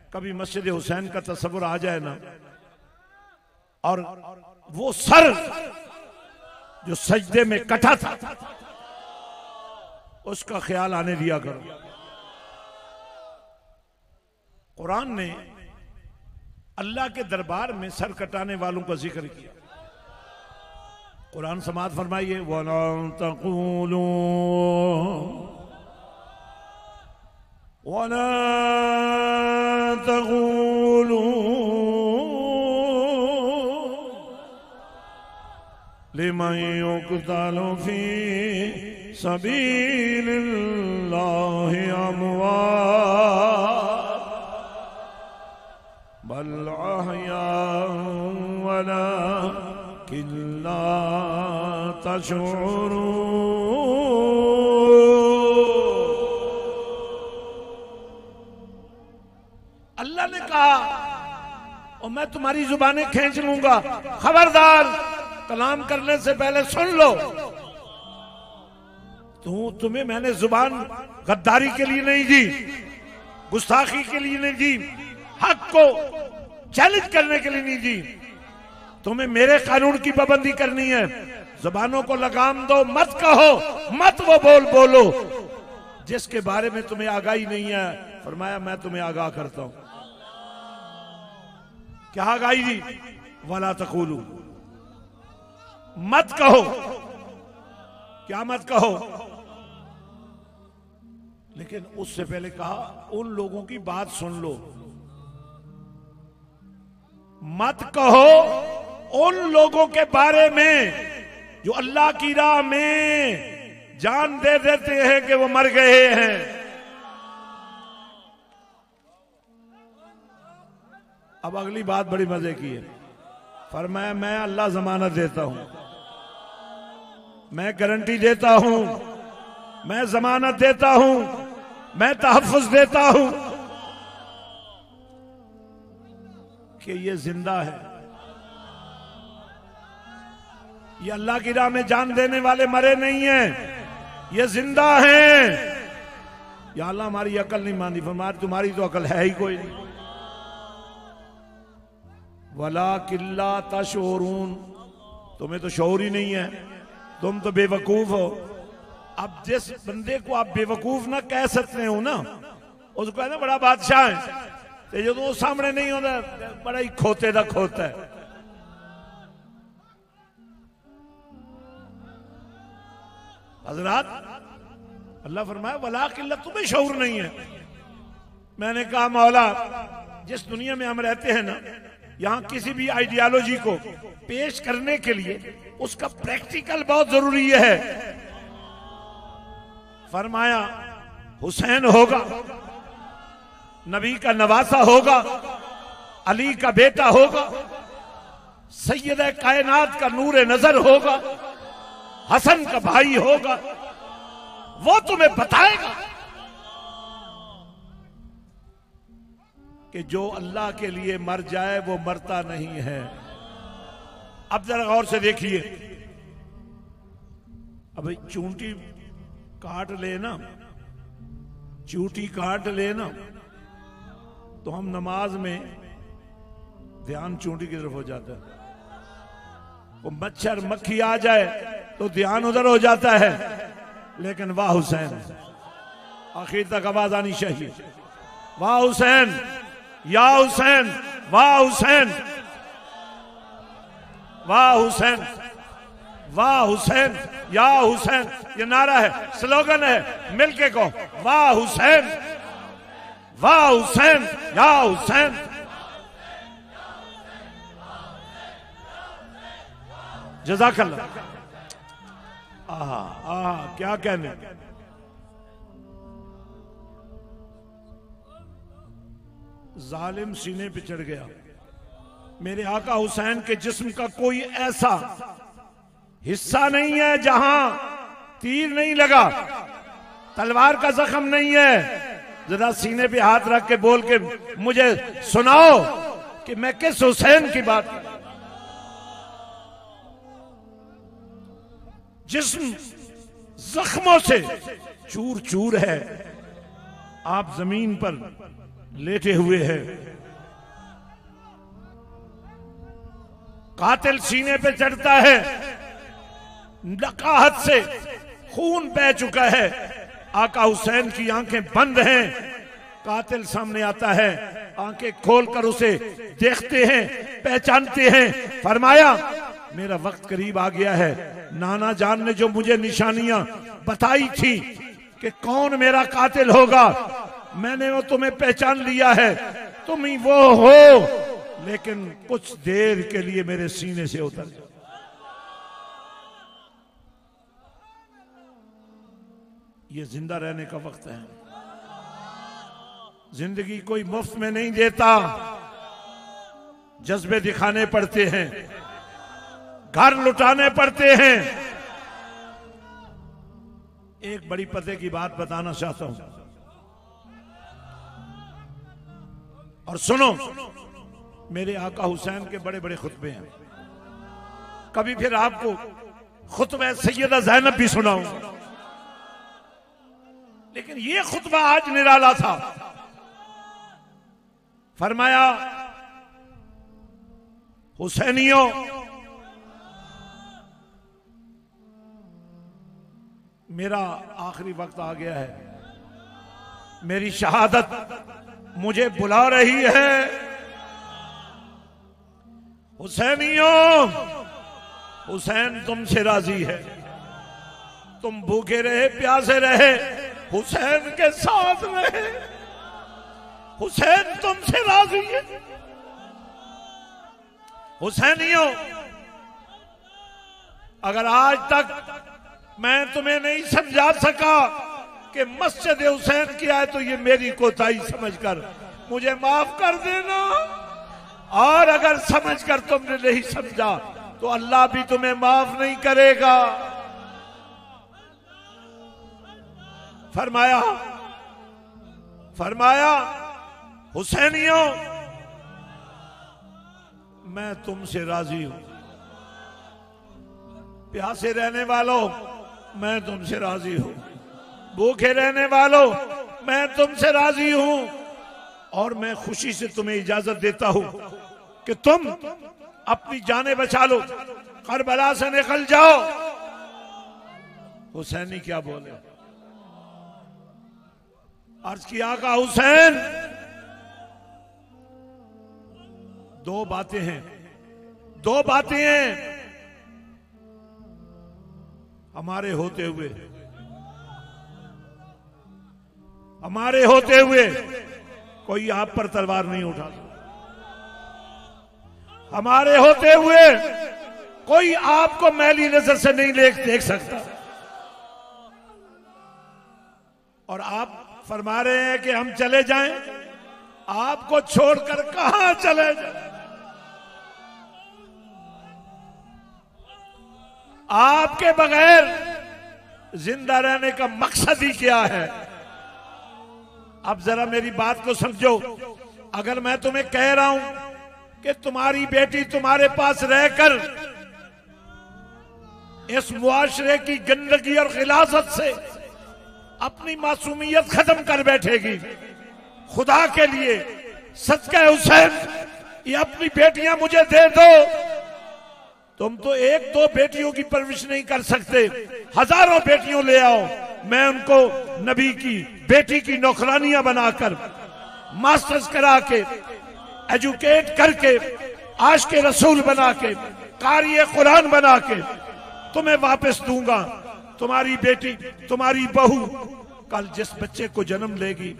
कभी मस्जिद हुसैन का तस्वुर आ जाए ना, और वो सर जो सजदे में कटा था उसका ख्याल आने दिया करो। कुरान ने अल्लाह के दरबार में सर कटाने वालों का जिक्र किया। कुरान समाअत फरमाइए, वला तक़ूलू वला तक़ूलू लिमन युक़्तलु फी सबीलिल्लाहि अमवात बल अहयाउ वलाकिन ला तशऊरून। अल्लाह ने कहा और मैं तुम्हारी जुबानें खींच लूंगा, खबरदार कलाम करने से पहले सुन लो। तुम्हें मैंने जुबान गद्दारी के लिए नहीं दी, गुस्ताखी के लिए नहीं दी, हक को चैलेंज करने के लिए नहीं दी। तुम्हें मेरे कानून की पाबंदी करनी है। जुबानों को लगाम दो, मत कहो, मत वो बोलो जिसके बारे में तुम्हें आगाही नहीं है। फरमाया मैं तुम्हें आगाह करता हूं। क्या आगाही दी? वला तक़ूलू, मत कहो। क्या मत कहो? लेकिन उससे पहले कहा उन लोगों की बात सुन लो। मत कहो उन लोगों के बारे में जो अल्लाह की राह में जान दे देते हैं कि वो मर गए हैं। अब अगली बात बड़ी मजे की है। फरमाया मैं अल्लाह जमानत देता हूं, मैं गारंटी देता हूं, मैं जमानत देता हूं, मैं तहफ़्फ़ुज़ देता हूं कि ये जिंदा है। ये अल्लाह की राह में जान देने वाले मरे नहीं हैं, ये जिंदा हैं। या अल्लाह हमारी अकल नहीं मानी। फरमाया तुम्हारी तो अकल है ही कोई नहीं। वला किल्ला तशऊरून, तुम्हें तो शऊर ही नहीं है, तुम तो बेवकूफ हो। अब जिस बंदे को आप बेवकूफ ना कह सकते हो ना, उसको कहना बड़ा बादशाह है, तो जो तो सामने नहीं होता बड़ा ही खोते दा खोता है। हजरात अल्लाह फरमाया वला किल्ला, तुम्हें शऊर नहीं है। मैंने कहा मौला जिस दुनिया में हम रहते हैं ना, यहां किसी भी आइडियोलॉजी को पेश करने के लिए उसका प्रैक्टिकल बहुत जरूरी है। फरमाया हुसैन होगा, नबी का नवासा होगा, अली का बेटा होगा, सैयद कायनात का नूर नजर होगा, हसन का भाई होगा, वो तुम्हें बताएगा कि जो अल्लाह के लिए मर जाए वो मरता नहीं है। अब जरा गौर से देखिए, अब चूंटी काट लेना, चूंटी काट लेना, तो हम नमाज में ध्यान चूंटी की तरफ हो जाता है। वो मच्छर मक्खी आ जाए तो ध्यान उधर हो जाता है। लेकिन वाह हुसैन, आखिर तक आवाज आनी चाहिए, वाह हुसैन, या हुसैन, वाह हुसैन, वाह हुसैन, वाह हुसैन, या हुसैन। ये नारा है, स्लोगन है, मिलके कहो वाह हुसैन, वाह हुसैन, या हुसैन। जज़ाकल्लाह। क्या कहने। जालिम सीने पे चढ़ गया। मेरे आका हुसैन के जिस्म का कोई ऐसा हिस्सा नहीं है जहां तीर नहीं लगा, तलवार का जख्म नहीं है। जरा सीने पे हाथ रख के बोल के मुझे सुनाओ कि मैं किस हुसैन की बात कर। जिस्म जख्मों से चूर चूर है। आप जमीन पर लेटे हुए हैं। कातिल सीने पे चढ़ता है, नकाहत से खून बह चुका है, आका हुसैन की आंखें बंद हैं। कातिल सामने आता है, आंखें खोलकर उसे देखते हैं, पहचानते हैं। फरमाया मेरा वक्त करीब आ गया है। नाना जान ने जो मुझे निशानियां बताई थी कि कौन मेरा कातिल होगा, मैंने वो तुम्हें पहचान लिया है, तुम ही वो हो, लेकिन कुछ देर के लिए मेरे सीने से उतर जाओ। ये जिंदा रहने का वक्त है। जिंदगी कोई मुफ्त में नहीं देता, जज्बे दिखाने पड़ते हैं, घर लुटाने पड़ते हैं। एक बड़ी पते की बात बताना चाहता हूं और सुनो। मेरे आका हुसैन के बड़े बड़े खुतबे हैं, कभी फिर आपको खुतबा सैयदा ज़ैनब भी सुनाऊं, लेकिन ये खुतबा आज निराला था। फरमाया हुसैनियों, मेरा आखिरी वक्त आ गया है, मेरी शहादत मुझे बुला रही है। हुसैनियों, हुसैन तुमसे राजी है, तुम भूखे रहे प्यासे रहे, हुसैन के साथ रहे, हुसैन तुमसे राजी है। हुसैनियों, अगर आज तक मैं तुम्हें नहीं समझा सका कि मस्जिद हुसैन क्या है, तो ये मेरी कोताही समझकर मुझे माफ कर देना। और अगर समझकर तुमने नहीं समझा तो अल्लाह भी तुम्हें माफ नहीं करेगा। फरमाया फरमाया हुसैनियों, मैं तुमसे राजी हूं। प्यासे रहने वालों, मैं तुमसे राजी हूं। भूखे रहने वालों, मैं तुमसे राजी हूं। और मैं खुशी से तुम्हें इजाजत देता हूं कि तुम अपनी जानें बचा लो, करबला से निकल जाओ। हुसैनी क्या बोले? अर्ज किया का हुसैन, दो बातें हैं, दो बातें हैं हमारे होते हुए, हमारे होते हुए कोई आप पर तलवार नहीं उठा सकता। हमारे होते हुए कोई आपको मैली नजर से नहीं देख सकता। और आप फरमा रहे हैं कि हम चले जाएं, आपको छोड़कर कहां चले जाएं? आपके बगैर जिंदा रहने का मकसद ही क्या है? अब जरा मेरी बात को समझो। अगर मैं तुम्हें कह रहा हूं कि तुम्हारी बेटी तुम्हारे पास रहकर इस मुआशरे की गंदगी और गिलाजत से अपनी मासूमियत खत्म कर बैठेगी, खुदा के लिए सदका हुसैन ये अपनी बेटियां मुझे दे दो। तुम तो एक दो बेटियों की परवरिश नहीं कर सकते, हजारों बेटियों ले आओ, मैं उनको नबी की बेटी की नौकरानियां बनाकर, मास्टर्स करा के, एजुकेट करके, आशिक़े रसूल बना के, कारी कुरान बना के तुम्हें वापस दूंगा। तुम्हारी बेटी, तुम्हारी बहू कल जिस बच्चे को जन्म लेगी,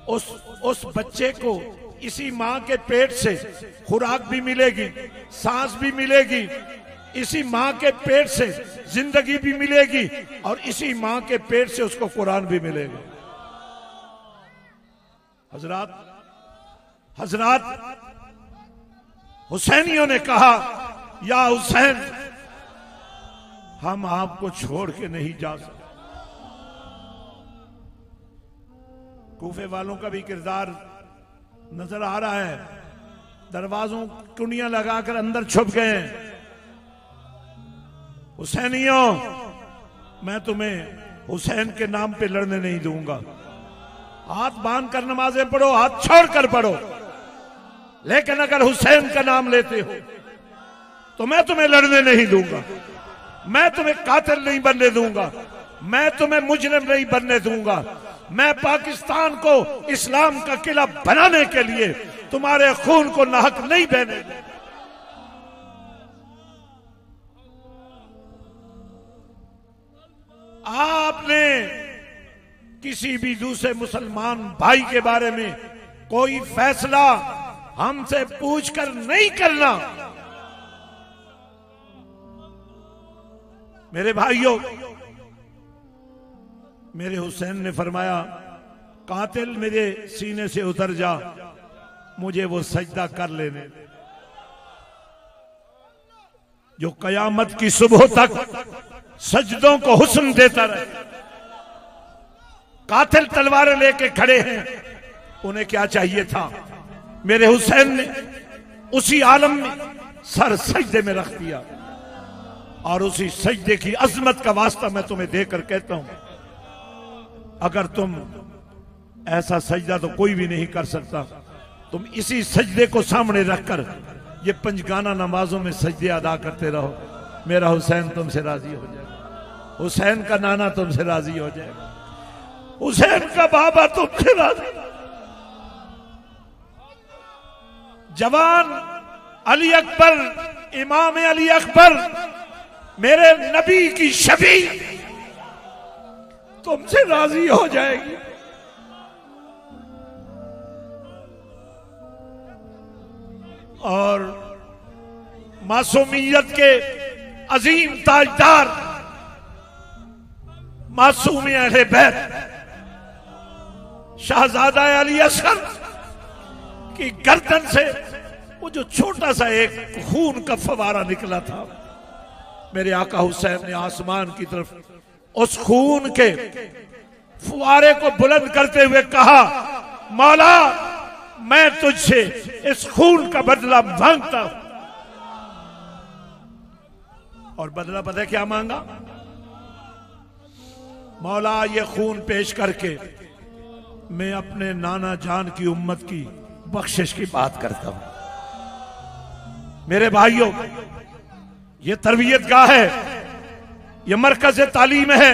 उस बच्चे को इसी मां के पेट से खुराक भी मिलेगी, सांस भी मिलेगी, इसी मां के पेट से जिंदगी भी मिलेगी, और इसी मां के पेट से उसको कुरान भी मिलेगा। हजरात हुसैनियों ने कहा, या हुसैन, हम आपको छोड़ के नहीं जा सकते। कूफे वालों का भी किरदार नजर आ रहा है, दरवाजों कुंडियां लगाकर अंदर छुप गए। हुसैनियों, मैं तुम्हें हुसैन के नाम पे लड़ने नहीं दूंगा। हाथ बांध कर नमाजें पढ़ो, हाथ छोड़ कर पढ़ो, लेकिन अगर हुसैन का नाम लेते हो तो मैं तुम्हें लड़ने नहीं दूंगा, मैं तुम्हें कातिल नहीं बनने दूंगा, मैं तुम्हें मुजरिम नहीं बनने दूंगा। मैं पाकिस्तान को इस्लाम का किला बनाने के लिए तुम्हारे खून को नाहक नहीं बहने दूंगा। आपने किसी भी दूसरे मुसलमान भाई के बारे में कोई फैसला हमसे पूछकर नहीं करना। मेरे भाइयों, मेरे हुसैन ने फरमाया, कातिल मेरे सीने से उतर जा, मुझे वो सजदा कर लेने दे जो कयामत की सुबह तक सजदों को हुस्न देता रहे। कातिल तलवारें लेके खड़े हैं, उन्हें क्या चाहिए था? मेरे हुसैन ने उसी आलम में सर सजदे में रख दिया, और उसी सजदे की अजमत का वास्ता मैं तुम्हें देकर कहता हूं, अगर तुम ऐसा सजदा तो कोई भी नहीं कर सकता, तुम इसी सजदे को सामने रखकर ये पंजगाना नमाजों में सजदे अदा करते रहो, मेरा हुसैन तुमसे राजी हो जाएगा, हुसैन का नाना तुमसे राजी हो जाएगा, हुसैन का बाबा तुमसे राजी। जवान अली अकबर, इमाम अली अकबर, मेरे नबी की शबी तुमसे राजी हो जाएगी। और मासूमियत के अजीम ताजदार मासूम अहले बैत शहजादा अली असगर की गर्दन से वो जो छोटा सा एक खून का फवारा निकला था, मेरे आका हुसैन ने आसमान की तरफ उस खून के फुवारे को बुलंद करते हुए कहा, मौला मैं तुझसे इस खून का बदला मांगता हूं। और बदला पता क्या मांगा? मौला ये खून पेश करके मैं अपने नाना जान की उम्मत की बख्शिश की बात करता हूं। मेरे भाइयों, ये तरबियत गाह है, ये मरकज तालीम है,